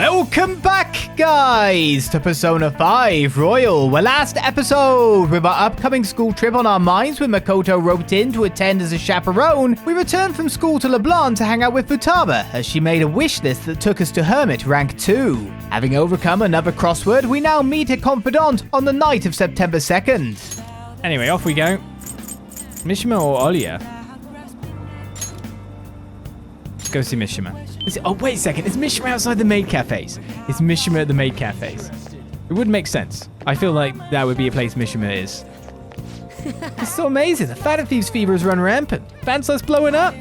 Welcome back, guys, to Persona 5 Royal. Well, last episode, with our upcoming school trip on our minds with Makoto roped in to attend as a chaperone, we returned from school to Leblanc to hang out with Futaba, as she made a wish list that took us to Hermit Rank 2. Having overcome another crossword, we now meet a confidant on the night of September 2nd. Anyway, off we go. Mishima or Olia? Let's go see Mishima. Oh, wait a second. Is Mishima outside the maid cafes? Is Mishima at the maid cafes? It would make sense. I feel like that would be a place Mishima is. It's so amazing. The Phantom Thieves fever has run rampant. Fanslide's blowing up.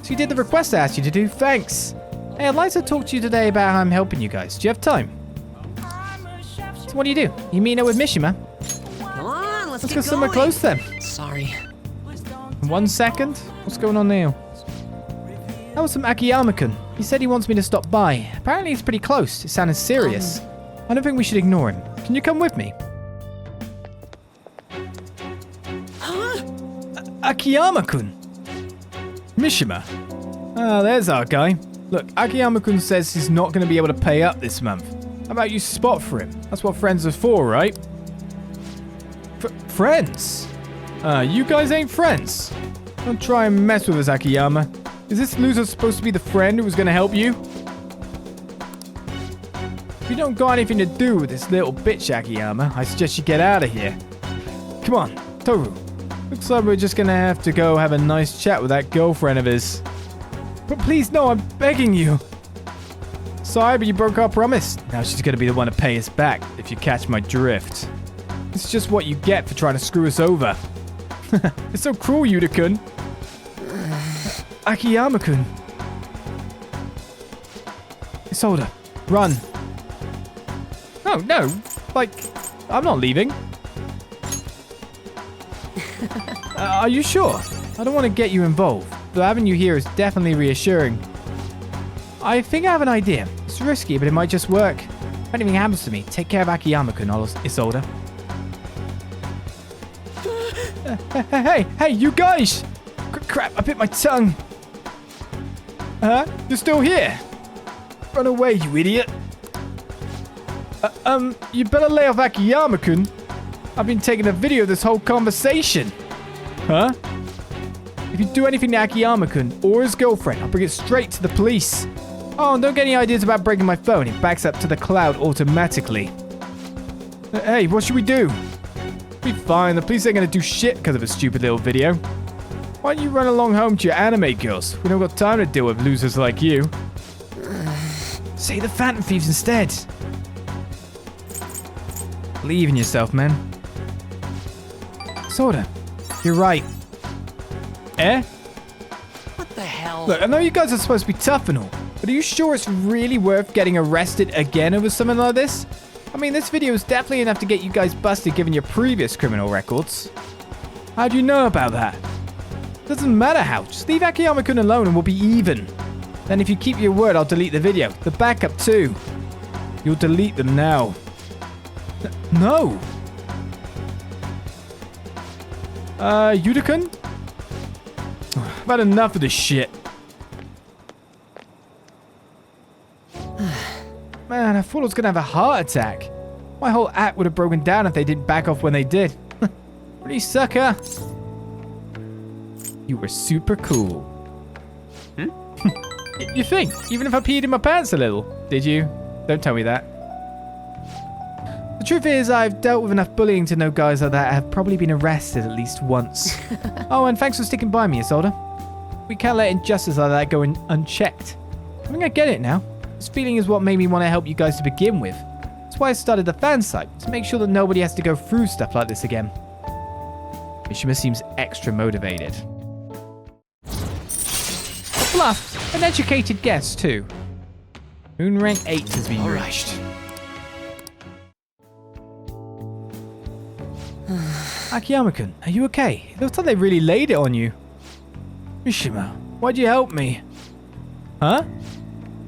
So you did the request I asked you to do. Thanks. Hey, I'd like to talk to you today about how I'm helping you guys. Do you have time? So what do? You meet up with Mishima? Come on, let's go somewhere close then. Sorry. 1 second. What's going on now? That was from Akiyama-kun. He said he wants me to stop by. Apparently he's pretty close. It sounded serious. I don't think we should ignore him. Can you come with me? Huh? Akiyama-kun. Mishima. Ah, there's our guy. Look, Akiyama-kun says he's not going to be able to pay up this month. How about you spot for him? That's what friends are for, right? Friends? You guys ain't friends. Don't try and mess with us, Akiyama. Is this loser supposed to be the friend who was going to help you? If you don't got anything to do with this little bitch, Akiyama, I suggest you get out of here. Come on, Toru. Looks like we're just going to have to go have a nice chat with that girlfriend of his. But please, no, I'm begging you. Sorry, but you broke our promise. Now she's going to be the one to pay us back, if you catch my drift. It's just what you get for trying to screw us over. It's so cruel, Yuta-kun. Akiyama-kun. Isolde, run. Oh, no. Like, I'm not leaving. Are you sure? I don't want to get you involved, but having you here is definitely reassuring. I think I have an idea. It's risky, but it might just work. If anything happens to me, take care of Akiyama-kun, Isolde. Hey, you guys! Crap, I bit my tongue. Huh? You're still here? Run away, you idiot. You better lay off Akiyama-kun. I've been taking a video of this whole conversation. Huh? If you do anything to Akiyama-kun or his girlfriend, I'll bring it straight to the police. Oh, and don't get any ideas about breaking my phone. It backs up to the cloud automatically. Hey, what should we do? Be fine. The police ain't gonna do shit because of a stupid little video. Why don't you run along home to your anime girls? We don't got time to deal with losers like you. Say the Phantom Thieves instead. Believe in yourself, man. Soda, you're right. Eh? What the hell? Look, I know you guys are supposed to be tough and all, but are you sure it's really worth getting arrested again over something like this? I mean, this video is definitely enough to get you guys busted given your previous criminal records. How do you know about that? Doesn't matter how. Just leave Akiyama-kun alone and we'll be even. Then if you keep your word, I'll delete the video. The backup too. You'll delete them now. No. Yuta-kun? I've had enough of this shit. Man, I thought I was gonna have a heart attack. My whole act would have broken down if they didn't back off when they did. Really, sucker? You were super cool. You think? Even if I peed in my pants a little? Did you? Don't tell me that. The truth is, I've dealt with enough bullying to know guys like that have probably been arrested at least once. Oh, and thanks for sticking by me, Isolde. We can't let injustice like that go unchecked. I think I get it now. This feeling is what made me want to help you guys to begin with. That's why I started the fan site, to make sure that nobody has to go through stuff like this again. Mishima seems extra motivated. Plus, an educated guess too. Moon rank 8 has been reached. Akiyama-kun, are you okay? It looks like they really laid it on you. Mishima, why'd you help me? Huh?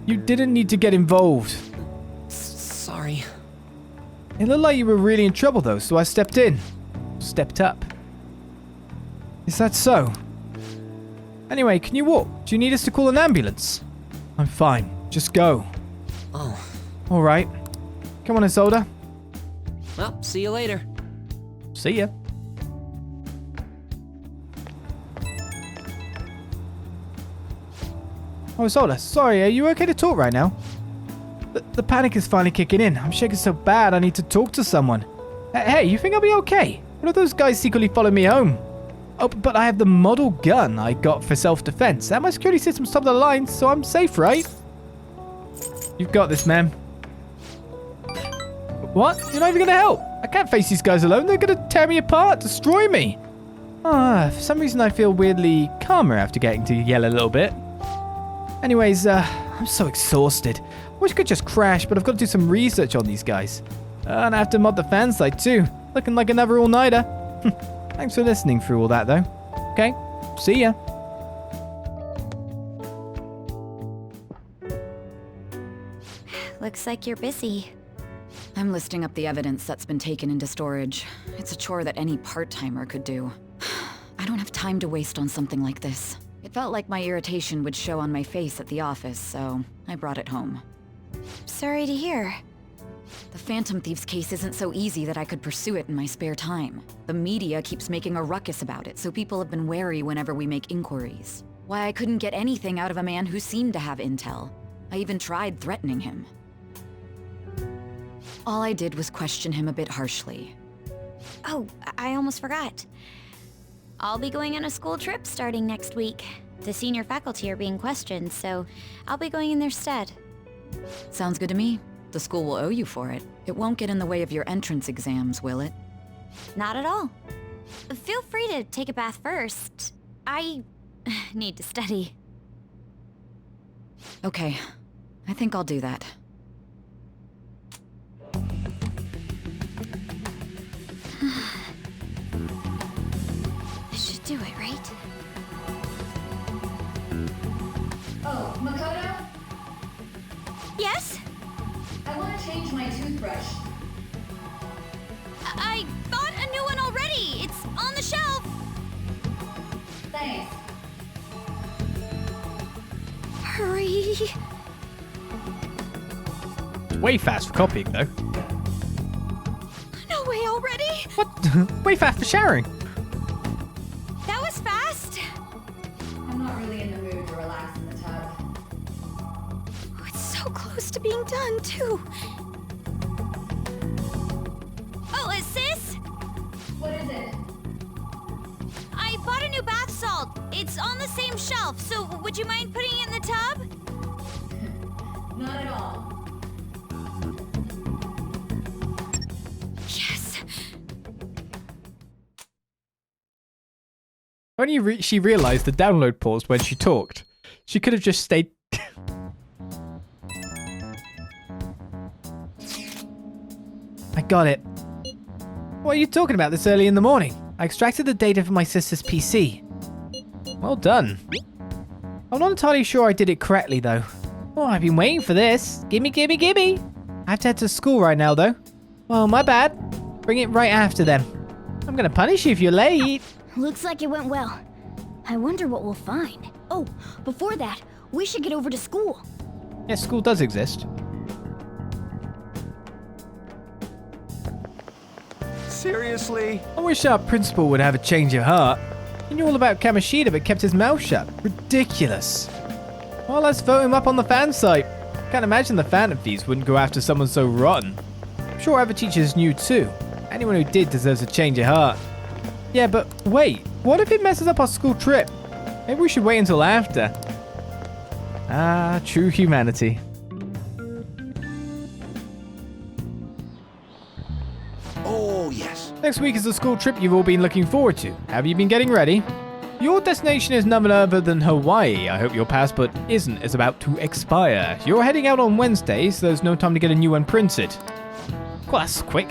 You didn't need to get involved. Sorry. It looked like you were really in trouble though, so I stepped in. Stepped up. Is that so? Anyway, can you walk? Do you need us to call an ambulance? I'm fine. Just go. Oh, All right. Come on, Isolde. Well, see you later. See ya. Oh, Isolde, sorry, are you okay to talk right now? The panic is finally kicking in. I'm shaking so bad I need to talk to someone. Hey, you think I'll be okay? What if those guys secretly follow me home? Oh, but I have the model gun I got for self-defense, and my security system's top of the line, so I'm safe, right? You've got this, man. What? You're not even gonna help? I can't face these guys alone. They're gonna tear me apart, destroy me. For some reason I feel weirdly calmer after getting to yell a little bit. Anyways, I'm so exhausted. Wish I could just crash, but I've got to do some research on these guys. And I have to mod the fan site too. Looking like another all-nighter. Thanks for listening through all that though. Okay, see ya. Looks like you're busy. I'm listing up the evidence that's been taken into storage. It's a chore that any part-timer could do. I don't have time to waste on something like this. It felt like my irritation would show on my face at the office, so I brought it home. Sorry to hear. The Phantom Thieves case isn't so easy that I could pursue it in my spare time. The media keeps making a ruckus about it, so people have been wary whenever we make inquiries. Why I couldn't get anything out of a man who seemed to have intel. I even tried threatening him. All I did was question him a bit harshly. Oh, I almost forgot. I'll be going on a school trip starting next week. The senior faculty are being questioned, so I'll be going in their stead. Sounds good to me. The school will owe you for it. It won't get in the way of your entrance exams, will it? Not at all. Feel free to take a bath first. I need to study. Okay. I think I'll do that. This should do it, right? Oh, Makoto? Yes? I want to change my toothbrush. I bought a new one already. It's on the shelf. Thanks. Hurry. Way fast for copying, though. No way already? What? Way fast for showering. That was fast. I'm not really in the mood to relax in the tub. Oh, it's so close to being done, too. Oh, sis? What is it? I bought a new bath salt. It's on the same shelf, so would you mind putting it in the tub? Not at all. Yes. Only she realized the download paused when she talked. She could have just stayed... I got it. What are you talking about this early in the morning? I extracted the data from my sister's PC. Well done. I'm not entirely sure I did it correctly, though. Oh, I've been waiting for this. Gimme, gimme, gimme. I have to head to school right now, though. Well, my bad. Bring it right after them. I'm gonna punish you if you're late. Looks like it went well. I wonder what we'll find. Oh, before that, we should get over to school. Yes, school does exist. Seriously? I wish our principal would have a change of heart. He knew all about Kamoshida but kept his mouth shut. Ridiculous. Well, let's vote him up on the fan site. Can't imagine the Phantom Thieves wouldn't go after someone so rotten. I'm sure other teachers knew too. Anyone who did deserves a change of heart. Yeah, but wait. What if it messes up our school trip? Maybe we should wait until after. Ah, true humanity. Oh, yes. Next week is the school trip you've all been looking forward to. Have you been getting ready? Your destination is none other than Hawaii. I hope your passport is about to expire. You're heading out on Wednesday, so there's no time to get a new one printed. Well, that's quick.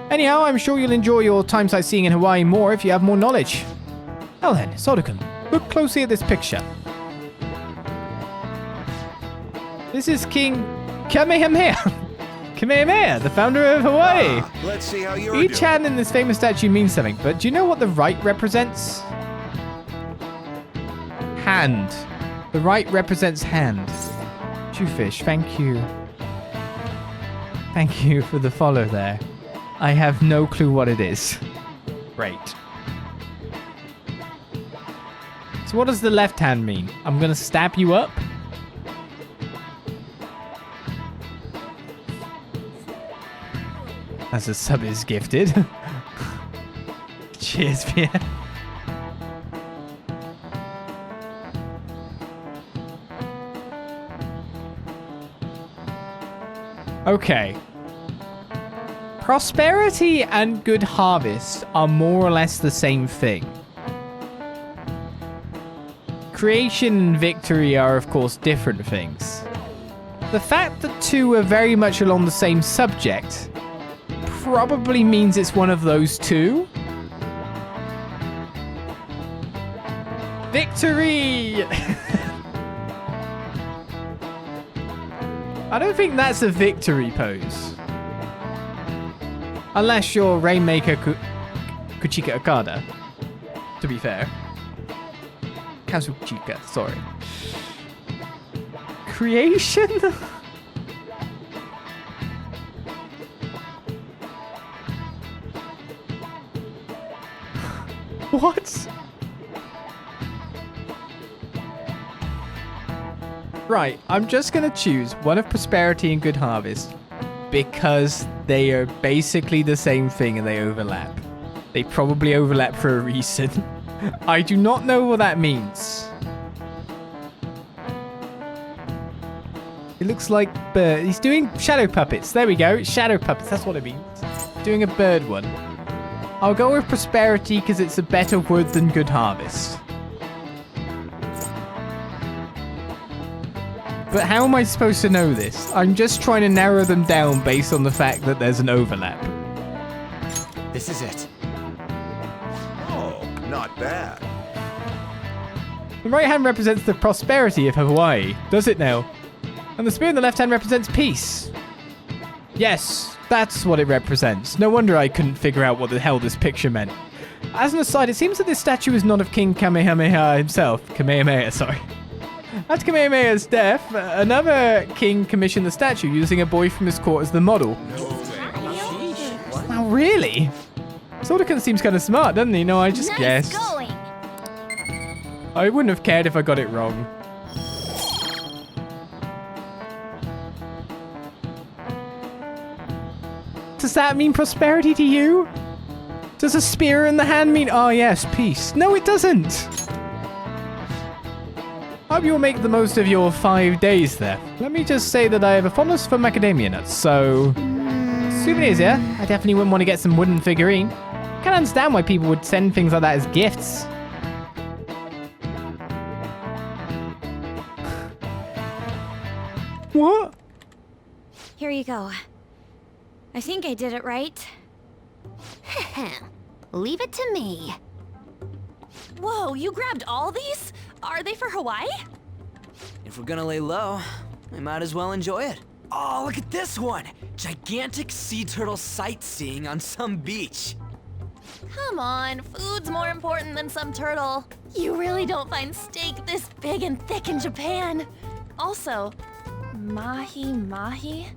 Anyhow, I'm sure you'll enjoy your time sightseeing in Hawaii more if you have more knowledge. Well then, Sodokun, look closely at this picture. This is King Kamehameha. Kamehameha, the founder of Hawaii. Let's see how you're Each doing. hand in this famous statue means something, but do you know what the right represents? Hand. The right represents hand. Jewfish, thank you. Thank you for the follow there. I have no clue what it is. Great. So what does the left hand mean? I'm gonna stab you up? As a sub is gifted. Cheers, Pierre. Okay. Prosperity and good harvest are more or less the same thing. Creation and victory are, of course, different things. The fact that two are very much along the same subject probably means it's one of those two. Victory! I don't think that's a victory pose. Unless you're Rainmaker Kuchika Okada. To be fair. Kazuchika, sorry. Creation? What? Right, I'm just gonna choose one of Prosperity and Good Harvest because they are basically the same thing and they overlap. They probably overlap for a reason. I do not know what that means. It looks like bird. He's doing shadow puppets. There we go. Shadow puppets. That's what it means. Doing a bird one. I'll go with Prosperity because it's a better word than Good Harvest. But how am I supposed to know this? I'm just trying to narrow them down based on the fact that there's an overlap. This is it. Oh, not bad. The right hand represents the prosperity of Hawaii, does it now? And the spear in the left hand represents peace. Yes, that's what it represents. No wonder I couldn't figure out what the hell this picture meant. As an aside, it seems that this statue is not of King Kamehameha himself. Kamehameha, sorry. At Kamehameha's death, another king commissioned the statue using a boy from his court as the model. Wow, really? Sordakan seems kind of smart, doesn't he? No, I just guessed. Going. I wouldn't have cared if I got it wrong. Does that mean prosperity to you? Does a spear in the hand mean, oh yes, peace? No, it doesn't. Hope you'll make the most of your 5 days there. Let me just say that I have a fondness for macadamia nuts, so... Souvenirs, yeah? I definitely wouldn't want to get some wooden figurine. Can't understand why people would send things like that as gifts. What? Here you go. I think I did it right. Leave it to me. Whoa, you grabbed all these? Are they for Hawaii? If we're gonna lay low, we might as well enjoy it. Oh, look at this one! Gigantic sea turtle sightseeing on some beach. Come on, food's more important than some turtle. You really don't find steak this big and thick in Japan. Also, mahi-mahi?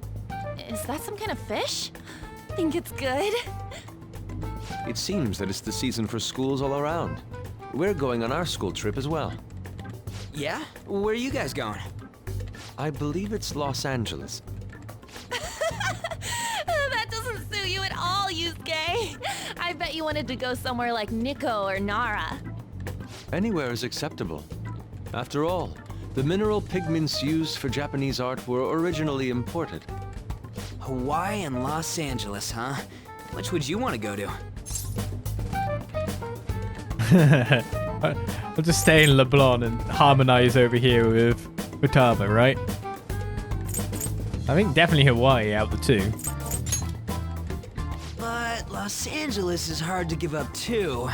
Is that some kind of fish? Think it's good? It seems that it's the season for schools all around. We're going on our school trip as well. Yeah? Where are you guys going? I believe it's Los Angeles. That doesn't suit you at all, Yusuke. I bet you wanted to go somewhere like Nikko or Nara. Anywhere is acceptable. After all, the mineral pigments used for Japanese art were originally imported. Hawaii and Los Angeles, huh? Which would you want to go to? I'll just stay in Leblanc and harmonize over here with Futaba, right? I think definitely Hawaii out of the two. But Los Angeles is hard to give up too.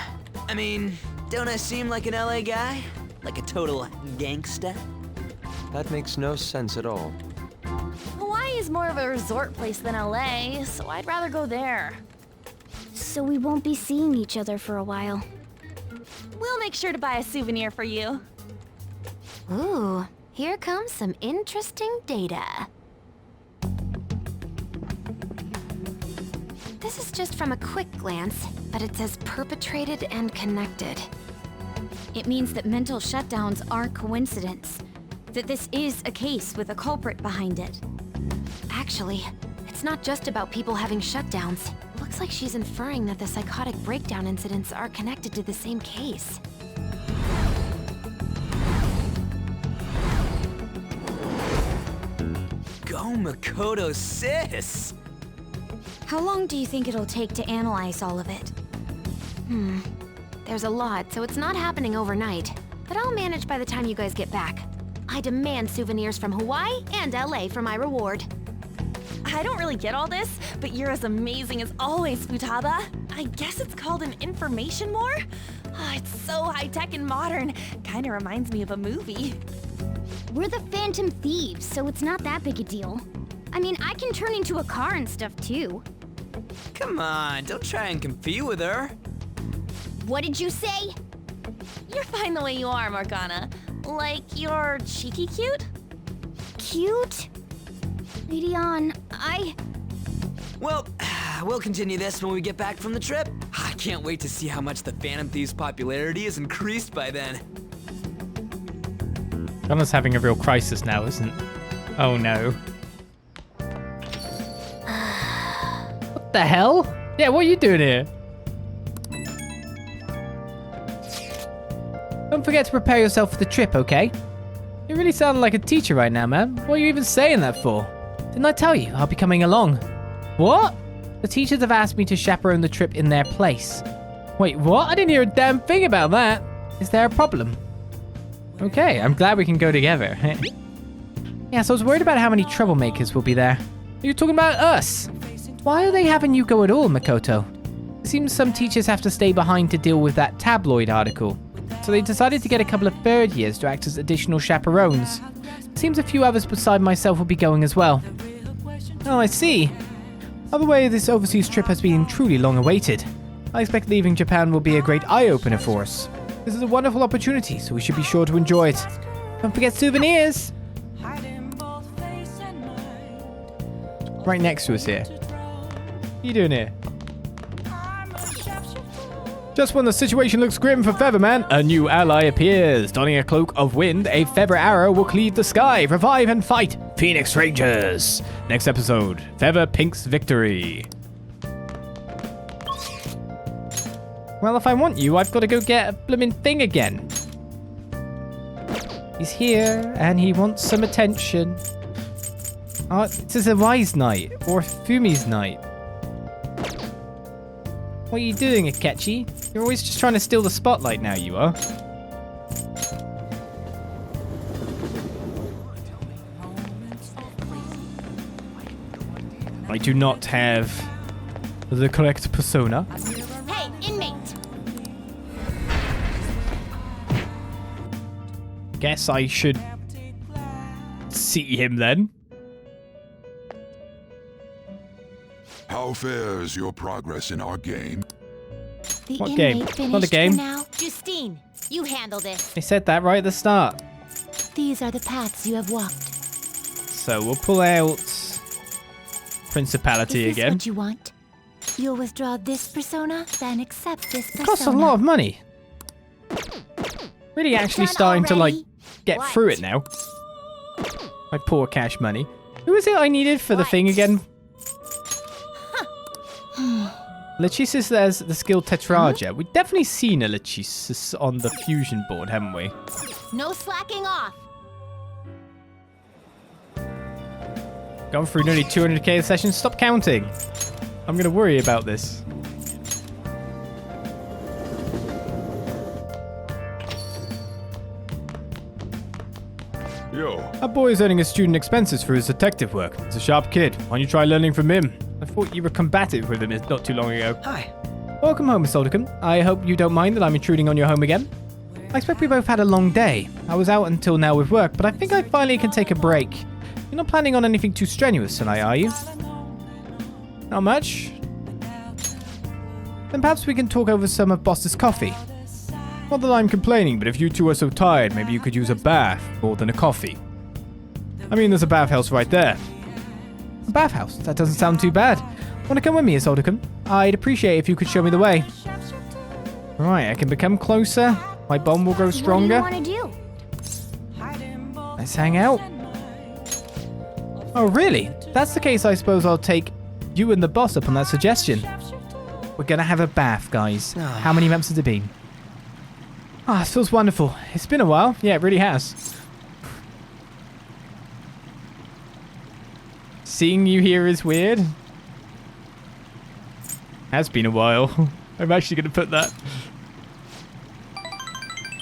I mean, don't I seem like an LA guy? Like a total gangsta? That makes no sense at all. Hawaii is more of a resort place than LA, so I'd rather go there. So we won't be seeing each other for a while. We'll make sure to buy a souvenir for you. Ooh, here comes some interesting data. This is just from a quick glance, but it says perpetrated and connected. It means that mental shutdowns aren't coincidence. That this is a case with a culprit behind it. Actually, it's not just about people having shutdowns. Looks like she's inferring that the psychotic breakdown incidents are connected to the same case. Go Makoto, sis! How long do you think it'll take to analyze all of it? There's a lot, so it's not happening overnight. But I'll manage by the time you guys get back. I demand souvenirs from Hawaii and LA for my reward. I don't really get all this, but you're as amazing as always, Futaba. I guess it's called an information war? Oh, it's so high-tech and modern. Kinda reminds me of a movie. We're the Phantom Thieves, so it's not that big a deal. I mean, I can turn into a car and stuff too. Come on, don't try and compete with her. What did you say? You're fine the way you are, Morgana. Like, you're cheeky cute? Cute? Lady On, Well, we'll continue this when we get back from the trip. I can't wait to see how much the Phantom Thieves' popularity has increased by then. Donna's having a real crisis now, isn't? Oh no. What the hell? Yeah, what are you doing here? Don't forget to prepare yourself for the trip, okay? You really sound like a teacher right now, man. What are you even saying that for? Didn't I tell you I'll be coming along? What? The teachers have asked me to chaperone the trip in their place. Wait, what? I didn't hear a damn thing about that. Is there a problem? Okay, I'm glad we can go together. Yeah, so I was worried about how many troublemakers will be there. Are you talking about us? Why are they having you go at all, Makoto? It seems some teachers have to stay behind to deal with that tabloid article. So they decided to get a couple of third years to act as additional chaperones. It seems a few others beside myself will be going as well. Oh, I see. By the way, this overseas trip has been truly long awaited. I expect leaving Japan will be a great eye-opener for us. This is a wonderful opportunity, so we should be sure to enjoy it. Don't forget souvenirs! Right next to us here. What are you doing here? Just when the situation looks grim for Featherman, a new ally appears. Donning a cloak of wind, a feather arrow will cleave the sky. Revive and fight, Phoenix Rangers. Next episode, Feather Pink's victory. Well, if I want you, I've got to go get a blooming thing again. He's here, and he wants some attention. Oh, this is a Wise night, or Fumi's night. What are you doing, Akechi? You're always just trying to steal the spotlight now, you are. I do not have the correct persona. Hey, inmate! Guess I should see him then. How fares your progress in our game? The What inmate game? finished Not a game. for now. Justine, you handle this. They said that right at the start. These are the paths you have walked. So we'll pull out Principality Is this again. what you want? You'll withdraw this persona, then accept this persona. It costs a lot of money. Really actually Done starting to like already? get What? through it now. My poor cash money. Who is it I needed for the thing again? Lachesis as the skill Tetrarcha. We've definitely seen a Lachesis on the fusion board, haven't we? No slacking off. Gone through nearly 200k a session. Stop counting. I'm going to worry about this. Yo, Our boy is earning his student expenses for his detective work. He's a sharp kid. Why don't you try learning from him? I thought you were combative with him not too long ago. Hi. Welcome home, Miss Aldercombe. I hope you don't mind that I'm intruding on your home again. I expect we both had a long day. I was out until now with work, but I think I finally can take a break. You're not planning on anything too strenuous tonight, are you? Not much. Then perhaps we can talk over some of Boss's coffee. Not that I'm complaining, but if you two are so tired, maybe you could use a bath more than a coffee. I mean, there's a bathhouse right there. A bathhouse. That doesn't sound too bad. Want to come with me, Isolde-kun? I'd appreciate if you could show me the way. Right, I can become closer. My bond will grow stronger. What do you want to do? Let's hang out. Oh, really? If that's the case, I suppose I'll take you and the boss up on that suggestion. We're gonna have a bath, guys. How many months has it been? Ah, it feels wonderful. It's been a while. Yeah, it really has. Seeing you here is weird. Has been a while. I'm actually gonna put that.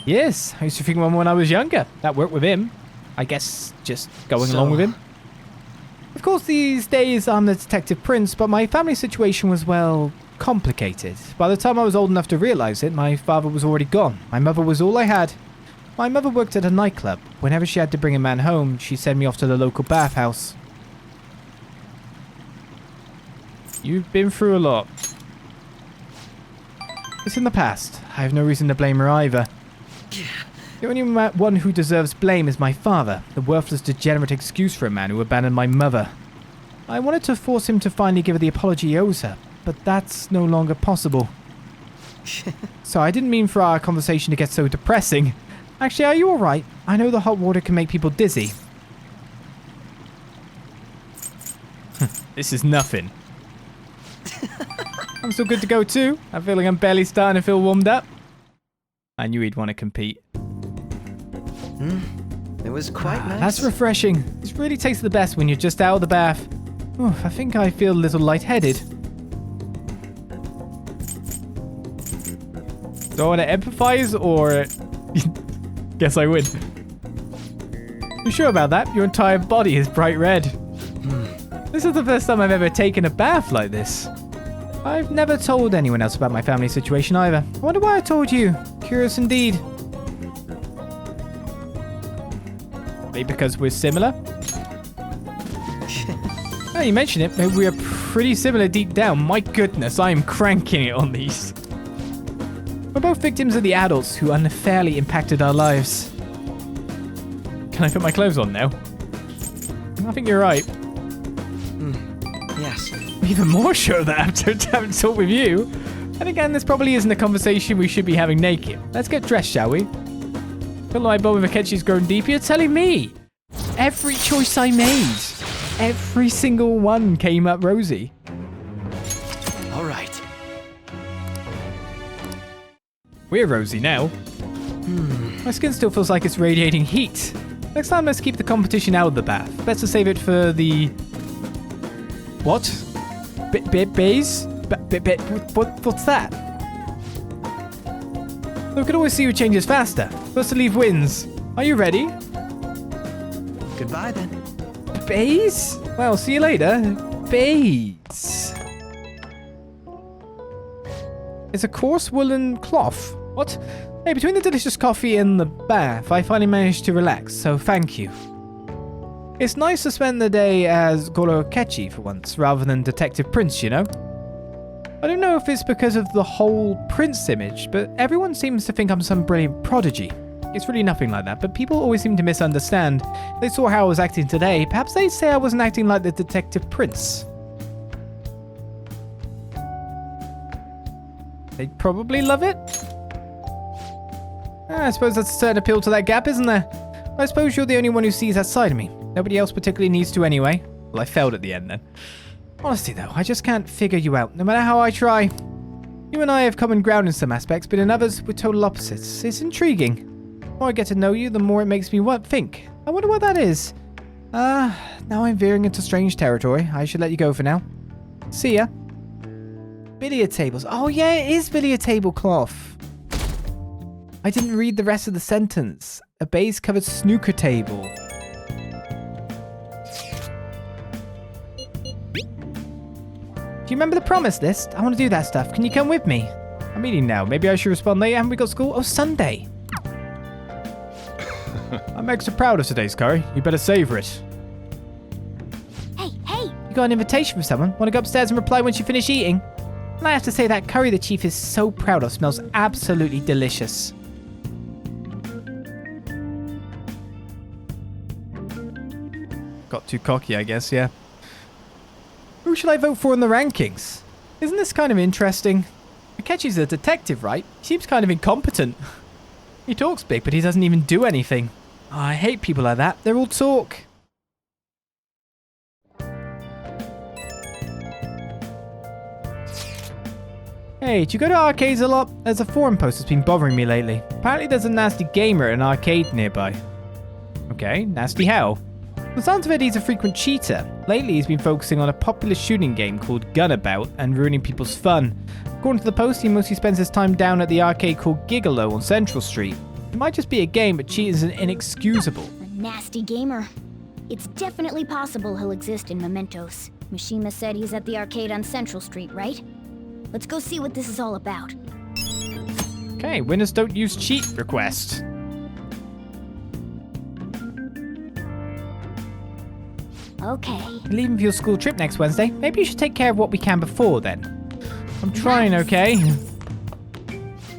Yes, I used to think one when I was younger. That worked with him. I guess just going along with him. Of course, these days I'm the detective prince, but my family situation was, well, complicated. By the time I was old enough to realize it, my father was already gone. My mother was all I had. My mother worked at a nightclub. Whenever she had to bring a man home, she'd send me off to the local bathhouse. You've been through a lot. It's in the past. I have no reason to blame her either. The only one who deserves blame is my father, the worthless, degenerate excuse for a man who abandoned my mother. I wanted to force him to finally give her the apology he owes her, but that's no longer possible. So I didn't mean for our conversation to get so depressing. Actually, are you alright? I know the hot water can make people dizzy. This is nothing. I'm still good to go too. I feel like I'm barely starting to feel warmed up. I knew he'd want to compete. It was quite nice. That's refreshing. This really tastes the best when you're just out of the bath. Oof, I think I feel a little lightheaded. Do I want to empathize or... Guess I win. You sure about that? Your entire body is bright red. This is the first time I've ever taken a bath like this. I've never told anyone else about my family situation either. I wonder why I told you. Curious indeed. Maybe because we're similar? Now you mention it, maybe we are pretty similar deep down. My goodness, I am cranking it on these. We're both victims of the adults who unfairly impacted our lives. Can I put my clothes on now? I think you're right. Yes. Even more sure that after having talked with you. And again, this probably isn't a conversation we should be having naked. Let's get dressed, shall we? Feel like my bond with Akechi's grown deeper. You're telling me. Every choice I made, every single one came up rosy. All right. We're rosy now. My skin still feels like it's radiating heat. Next time, let's keep the competition out of the bath. Better save it for the... What? Bays? What's that? We could always see who changes faster. First to leave wins. Are you ready? Goodbye then. Bays? Well, see you later. Bays. It's a coarse woolen cloth. What? Hey, between the delicious coffee and the bath, I finally managed to relax, so thank you. It's nice to spend the day as Goro Akechi for once, rather than Detective Prince, you know? I don't know if it's because of the whole Prince image, but everyone seems to think I'm some brilliant prodigy. It's really nothing like that, but people always seem to misunderstand. They saw how I was acting today, perhaps they'd say I wasn't acting like the Detective Prince. They'd probably love it? I suppose that's a certain appeal to that gap, isn't there? I suppose you're the only one who sees that side of me. Nobody else particularly needs to anyway. Well, I failed at the end then. Honestly though, I just can't figure you out, no matter how I try. You and I have common ground in some aspects, but in others, we're total opposites. It's intriguing. The more I get to know you, the more it makes me think. I wonder what that is. Now I'm veering into strange territory. I should let you go for now. See ya. Billiard tables. Oh yeah, it is billiard tablecloth. I didn't read the rest of the sentence. A baize-covered snooker table. Do you remember the promise list? I want to do that stuff. Can you come with me? I'm eating now. Maybe I should respond later. Haven't we got school? Oh, Sunday. I'm extra proud of today's curry. You better savor it. Hey! You got an invitation from someone? Want to go upstairs and reply once you finish eating? And I have to say that curry the chief is so proud of smells absolutely delicious. Got too cocky, I guess, yeah. Who should I vote for in the rankings? Isn't this kind of interesting? Akechi's a detective, right? He seems kind of incompetent. He talks big, but he doesn't even do anything. Oh, I hate people like that. They're all talk. Hey, do you go to arcades a lot? There's a forum post that's been bothering me lately. Apparently there's a nasty gamer at an arcade nearby. Okay, nasty how? The sounds of it, he's a frequent cheater. Lately he's been focusing on a popular shooting game called Gunabout and ruining people's fun. According to the post, he mostly spends his time down at the arcade called Gigolo on Central Street. It might just be a game, but cheating is inexcusable. A nasty gamer. It's definitely possible he'll exist in Mementos. Mishima said he's at the arcade on Central Street, right? Let's go see what this is all about. Okay, winners don't use cheat request. Okay. You're leaving for your school trip next Wednesday. Maybe you should take care of what we can before then. I'm trying, okay?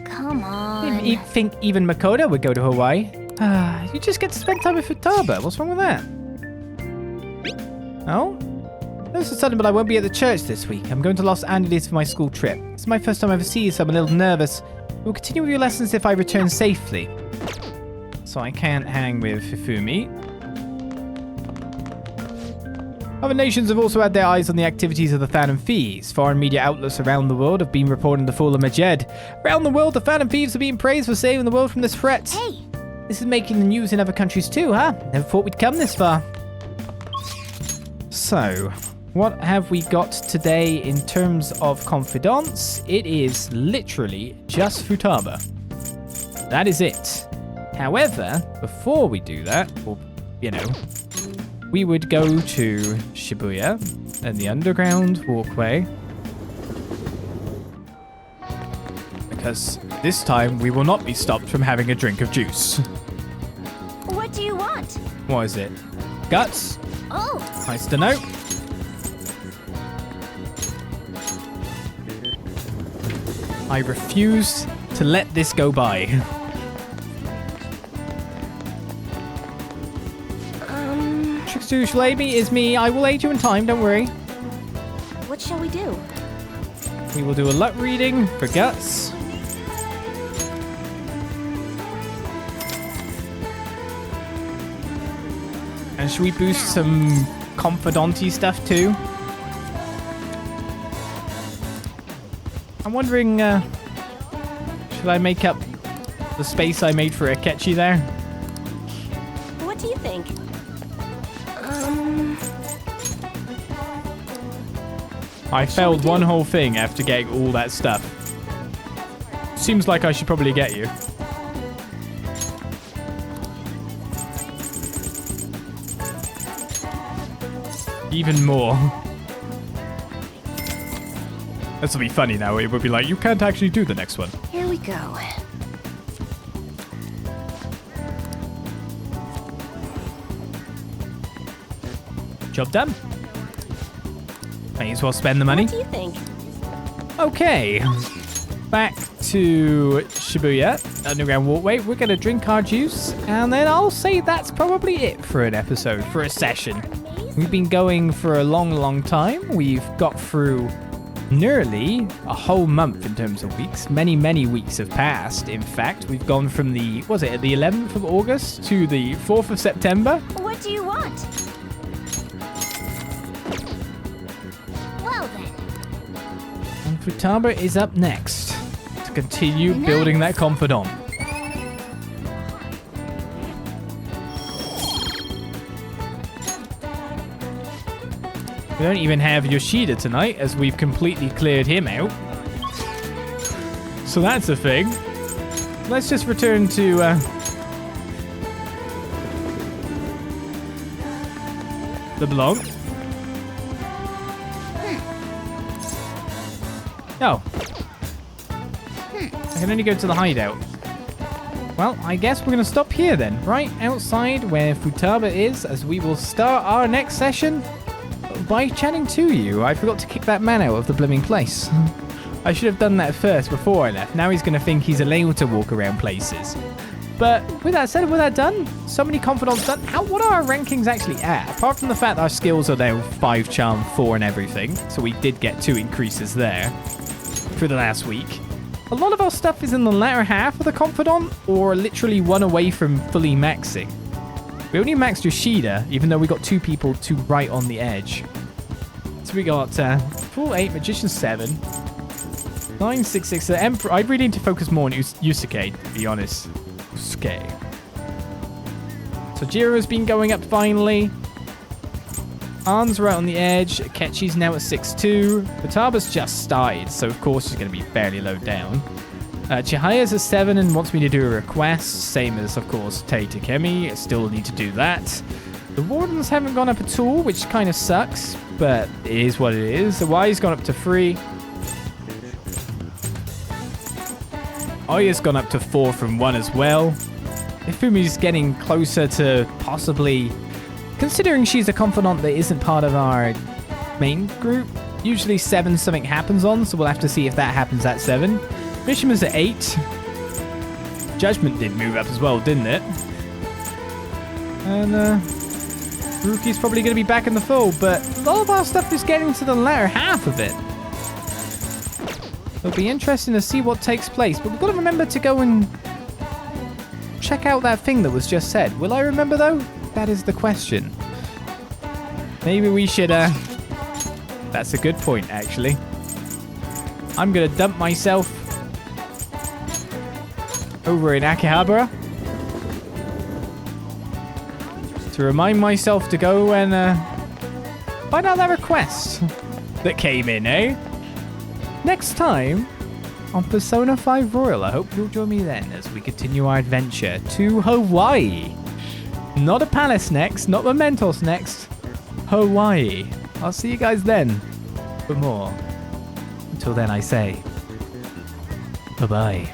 Come on. You think even Makoto would go to Hawaii? You just get to spend time with Futaba. What's wrong with that? Oh? This is sudden, but I won't be at the church this week. I'm going to Los Angeles for my school trip. It's my first time overseas, so I'm a little nervous. We'll continue with your lessons if I return safely. So I can't hang with Hifumi. Other nations have also had their eyes on the activities of the Phantom Thieves. Foreign media outlets around the world have been reporting the fall of Majed. Around the world, the Phantom Thieves are being praised for saving the world from this threat. Hey! This is making the news in other countries too, huh? Never thought we'd come this far. So, what have we got today in terms of confidants? It is literally just Futaba. That is it. However, before we do that, or, you know, we would go to Shibuya and the underground walkway. Because this time we will not be stopped from having a drink of juice. What do you want? What is it? Guts? Oh! Nice to know. I refuse to let this go by. Trickster Shalabi is me. I will aid you in time, don't worry. What shall we do? We will do a luck reading for Guts. And should we boost some confidant-y stuff too? I'm wondering, should I make up the space I made for Akechi there? What do you think? I failed one whole thing after getting all that stuff. Seems like I should probably get you. Even more. This will be funny now. It would be like, you can't actually do the next one. Here we go. Job done. May as well spend the money. What do you think? Okay. Back to Shibuya, underground walkway. We're going to drink our juice, and then I'll say that's probably it for an episode, for a session. We've been going for a long, long time. We've got through nearly a whole month in terms of weeks. Many, many weeks have passed. In fact, we've gone from the 11th of August to the 4th of September. What do you want? Well then. And Futaba is up next to continue building that confidant. We don't even have Yoshida tonight, as we've completely cleared him out. So that's a thing. Let's just return to Leblanc. Oh. I can only go to the hideout. Well, I guess we're going to stop here then, right outside where Futaba is, as we will start our next session by chatting to you. I forgot to kick that man out of the blooming place. I should have done that first before I left. Now he's going to think he's allowed to walk around places. But with that said, with that done, so many confidants done. What are our rankings actually at? Apart from the fact that our skills are now 5 charm, 4 and everything. So we did get 2 increases there for the last week. A lot of our stuff is in the latter half of the confidant or literally 1 away from fully maxing. We only maxed Yoshida, even though we got 2 people to right on the edge. So we got full 8, Magician 7, 9, 6, 6. The Emperor. I really need to focus more on Yusuke, to be honest. Yusuke. So Jiro's been going up finally. An's right on the edge. Akechi's now at 6-2. Futaba's just started, so of course she's going to be fairly low down. Chihaya's at 7 and wants me to do a request. Same as, of course, Tei Takemi. I still need to do that. The Wardens haven't gone up at all, which kind of sucks, but it is what it is. The Y's gone up to 3. Oya's gone up to 4 from 1 as well. Ifumi's getting closer to possibly... Considering she's a confidant that isn't part of our main group, usually 7 something happens on, so we'll have to see if that happens at 7. Mishima's at 8. Judgment did move up as well, didn't it? And Ruki's probably going to be back in the fold, but a lot of our stuff is getting to the latter half of it. It'll be interesting to see what takes place, but we've got to remember to go and check out that thing that was just said. Will I remember though? That is the question. Maybe we should, That's a good point, actually. I'm going to dump myself over in Akihabara to remind myself to go and find out that request that came in, eh? Next time on Persona 5 Royal. I hope you'll join me then as we continue our adventure to Hawaii. Not a palace next, not Mementos next. Hawaii. I'll see you guys then for more. Until then, I say, bye-bye.